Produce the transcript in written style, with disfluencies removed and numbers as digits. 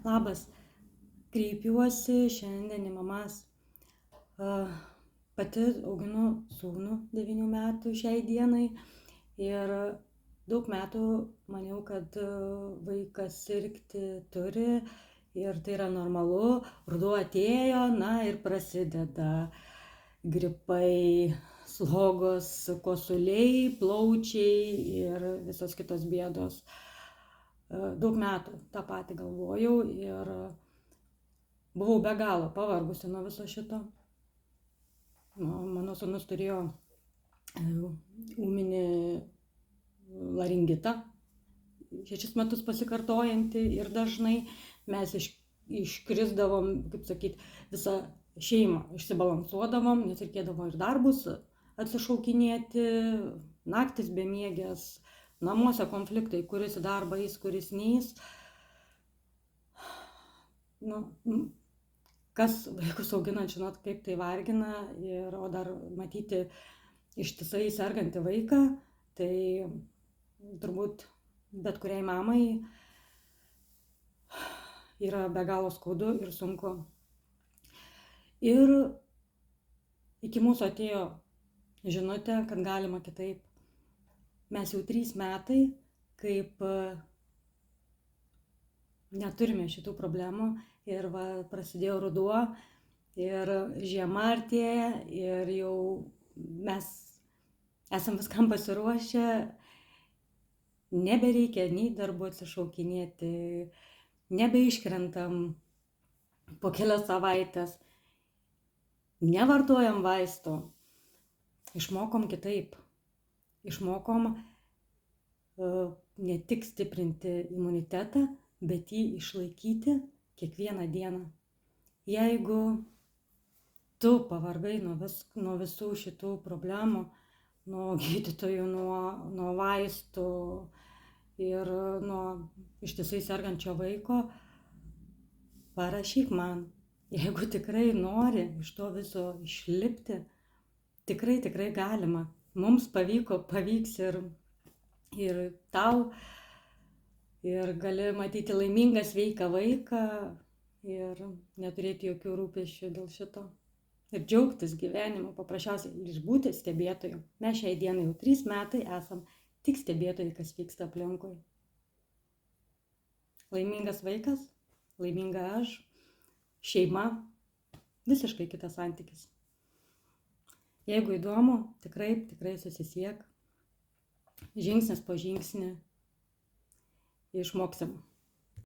Labas, kreipiuosi šiandien į mamas. Pati auginu sūnų 9 metų šiai dienai ir daug metų maniau, kad vaikas sirgti turi ir tai yra normalu. Ruduo atėjo, ir prasideda gripai, slogos, kosuliai, plaučiai ir visos kitos bėdos. Daug metų tą patį galvojau ir buvau be galo pavargusi nuo viso šito. Mano sūnus turėjo ūminį laringitą, 6 metus pasikartojantį ir dažnai mes iškrisdavom, visą šeimą išsibalansuodavom, nes reikėdavo ir darbus atsišaukinėti, naktis bemiegės, namuose konfliktai, kuris į darbą eis, kuris neis. Kas vaikus auginant, žinot, kaip tai vargina, o dar matyti ištisai sergantį vaiką, tai turbūt bet kuriai mamai yra be galo skaudu ir sunku. Ir iki mūsų atėjo žinutė, kad galima kitaip. Mes jau 3 metai, kaip neturime šitų problemų ir prasidėjo ruduo ir žiema artėja ir jau mes esam viskam pasiruošę, nebereikia nei darbų atsišaukinėti, nebeiškrentam po kelias savaitės, nevartojam vaistų, išmokom kitaip. Išmokom ne tik stiprinti imunitetą, bet jį išlaikyti kiekvieną dieną. Jeigu tu pavargai nuo visų šitų problemų, nuo gydytojų, nuo vaistų ir nuo ištisai sergančio vaiko, parašyk man. Jeigu tikrai nori iš to viso išlipti, tikrai galima. Mums pavyks ir tau, ir gali matyti laimingą, sveiką vaiką ir neturėti jokių rūpesčių dėl šito. Ir džiaugtis gyvenimu, paprasčiausiai išbūti stebėtoju. Mes šiai dienai jau 3 metai esam tik stebėtojai, kas vyksta aplinkui. Laimingas vaikas, laiminga aš, šeima, visiškai kitas santykis. Jeigu įdomu, tikrai susisiek, žingsnis po žingsnį išmoksim.